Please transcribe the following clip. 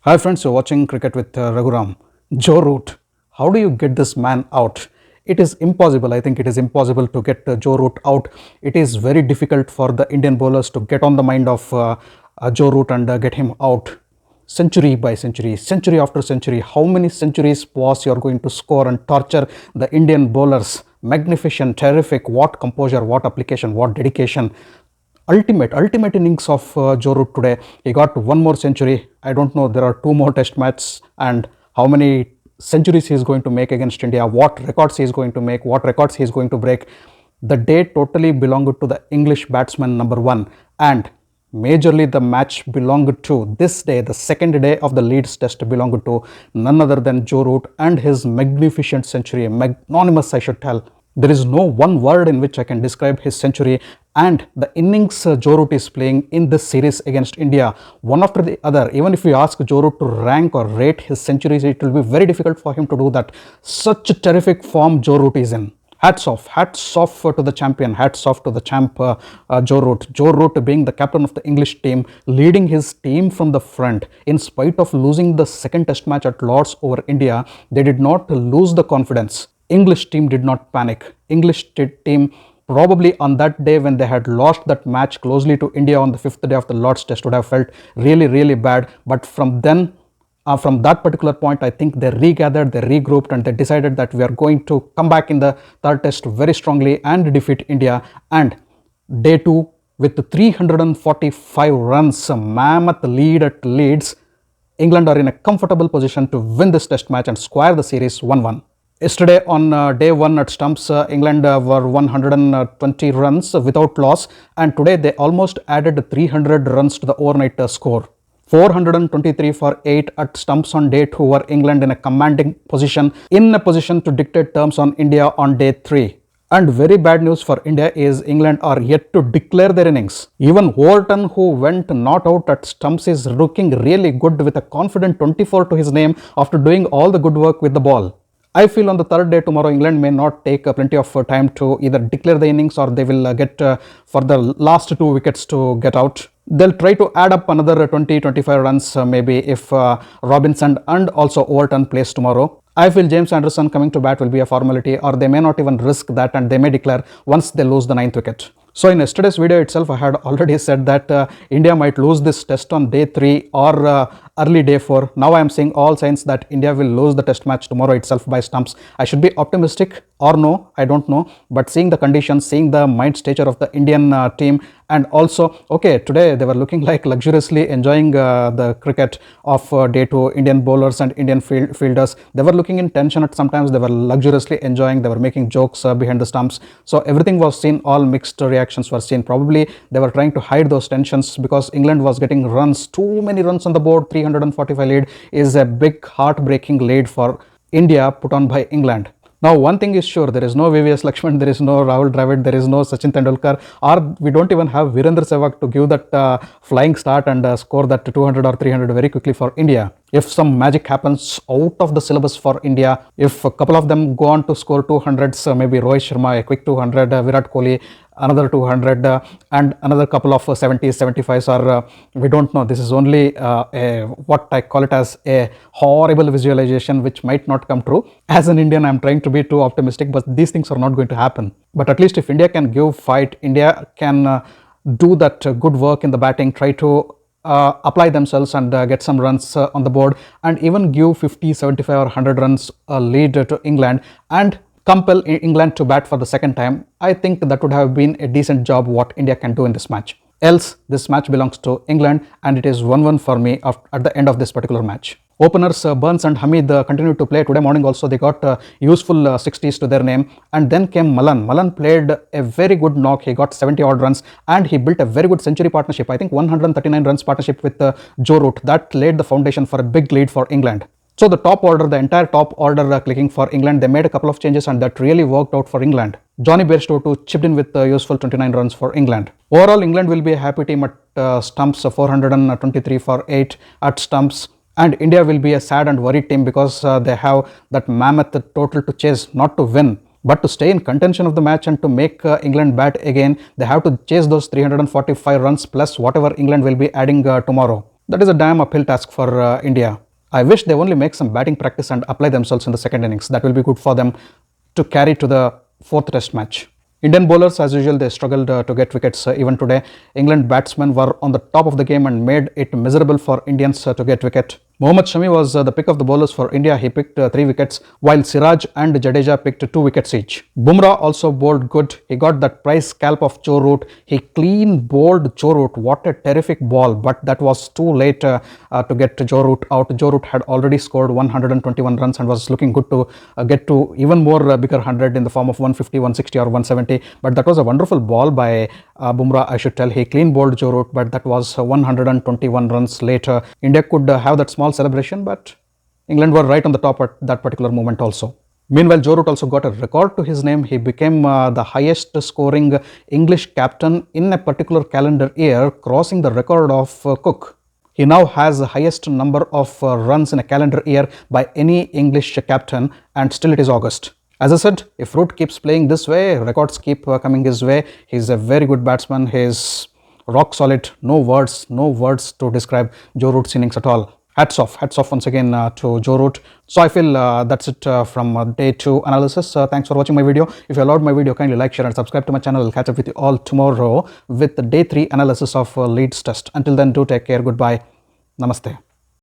Hi friends, you're watching Cricket with Raghuram. Joe Root, how do you get this man out? It is impossible. I think it is impossible to get Joe Root out. It is very difficult for the Indian bowlers to get on the mind of Joe Root and get him out. Century by century, century after century, how many centuries was you are going to score and torture the Indian bowlers? Magnificent, terrific, what composure, what application, what dedication. Ultimate innings of Joe Root today. He got one more century. I don't know, there are two more test matches, and how many centuries he is going to make against India, what records he is going to make, what records he is going to break. The day totally belonged to the English batsman number one, and majorly the match belonged to this day, the second day of the Leeds test, belonged to none other than Joe Root and his magnificent century, magnanimous I should tell. There is no one word in which I can describe his century and the innings Joe Root is playing in this series against India, one after the other. Even if we ask Joe Root to rank or rate his centuries, it will be very difficult for him to do that. Such a terrific form Joe Root is in. Hats off to the champion, hats off to the champ Joe Root. Joe Root being the captain of the English team, leading his team from the front. In spite of losing the second test match at Lord's over India, they did not lose the confidence. English team did not panic. English team probably on that day when they had lost that match closely to India on the fifth day of the Lord's test would have felt really bad. But from then, from that particular point, I think they regathered, they regrouped, and they decided that we are going to come back in the third test very strongly and defeat India. And day two, with 345 runs, a mammoth lead at Leeds, England are in a comfortable position to win this test match and square the series 1-1. Yesterday on day one at stumps, England were 120 runs without loss, and today they almost added 300 runs to the overnight score. 423 for 8 at stumps on day 2 were England in a commanding position, in a position to dictate terms on India on day 3. And very bad news for India is England are yet to declare their innings. Even Warton, who went not out at stumps, is looking really good with a confident 24 to his name after doing all the good work with the ball. I feel on the third day tomorrow, England may not take plenty of time to either declare the innings or they will get for the last 2 wickets to get out. They'll try to add up another 20-25 runs maybe if Robinson and also Overton plays tomorrow. I feel James Anderson coming to bat will be a formality, or they may not even risk that and they may declare once they lose the 9th wicket. So in yesterday's video itself, I had already said that India might lose this test on day 3 or early day 4. Now I am seeing all signs that India will lose the test match tomorrow itself by stumps. I should be optimistic or no, I don't know. But seeing the conditions, seeing the mind stature of the Indian team, and also, okay, today they were looking like luxuriously enjoying the cricket of day 2, Indian bowlers and Indian fielders. They were looking in tension at sometimes, they were luxuriously enjoying, they were making jokes behind the stumps. So everything was seen, all mixed reactions were seen. Probably they were trying to hide those tensions because England was getting runs, too many runs on the board. 345 lead is a big heartbreaking lead for India put on by England. Now, one thing is sure, there is no VVS Lakshman, there is no Rahul Dravid, there is no Sachin Tendulkar, or we don't even have Virendra Sehwag to give that flying start and score that 200 or 300 very quickly for India. If some magic happens out of the syllabus for India, if a couple of them go on to score 200s, maybe Rohit Sharma, a quick 200, Virat Kohli, another 200, and another couple of 70s, 75s, or we don't know. This is only what I call it as a horrible visualization which might not come true. As an Indian, I'm trying to be too optimistic, but these things are not going to happen. But at least if India can give fight, India can do that good work in the batting, try to apply themselves and get some runs on the board, and even give 50, 75 or 100 runs lead to England and compel England to bat for the second time. I think that would have been a decent job what India can do in this match. Else, this match belongs to England and it is 1-1 for me at the end of this particular match. Openers Burns and Hamid continued to play. Today morning also they got useful 60s to their name, and then came Malan. Malan played a very good knock. He got 70 odd runs and he built a very good century partnership. I think 139 runs partnership with Joe Root. That laid the foundation for a big lead for England. So the top order, the entire top order clicking for England, they made a couple of changes and that really worked out for England. Johnny Bairstow too chipped in with useful 29 runs for England. Overall, England will be a happy team at stumps, 423 for 8 at stumps. And India will be a sad and worried team because they have that mammoth total to chase, not to win. But to stay in contention of the match and to make England bat again, they have to chase those 345 runs plus whatever England will be adding tomorrow. That is a damn uphill task for India. I wish they only make some batting practice and apply themselves in the second innings. That will be good for them to carry to the fourth test match. Indian bowlers, as usual, they struggled to get wickets even today. England batsmen were on the top of the game and made it miserable for Indians to get wicket. Mohammad Shami was the pick of the bowlers for India. He picked 3 wickets, while Siraj and Jadeja picked 2 wickets each. Bumrah also bowled good. He got that prize scalp of Joe Root. He clean bowled Joe Root. What a terrific ball, but that was too late to get Joe Root out. Joe Root had already scored 121 runs and was looking good to get to even more bigger 100 in the form of 150, 160 or 170. But that was a wonderful ball by Bumrah, I should tell. He clean bowled Joe Root, but that was 121 runs later. India could have that small celebration, but England were right on the top at that particular moment also. Meanwhile, Joe Root also got a record to his name. He became the highest scoring English captain in a particular calendar year, crossing the record of Cook. He now has the highest number of runs in a calendar year by any English captain, and still it is August. As I said, if Root keeps playing this way, records keep coming his way. He's a very good batsman. He's rock solid. No words to describe Joe Root's innings at all. Hats off once again to Joe Root. So I feel that's it from day 2 analysis. Thanks for watching my video. If you allowed my video, kindly like, share and subscribe to my channel. I'll catch up with you all tomorrow with the day 3 analysis of Leeds Test. Until then, do take care. Goodbye. Namaste.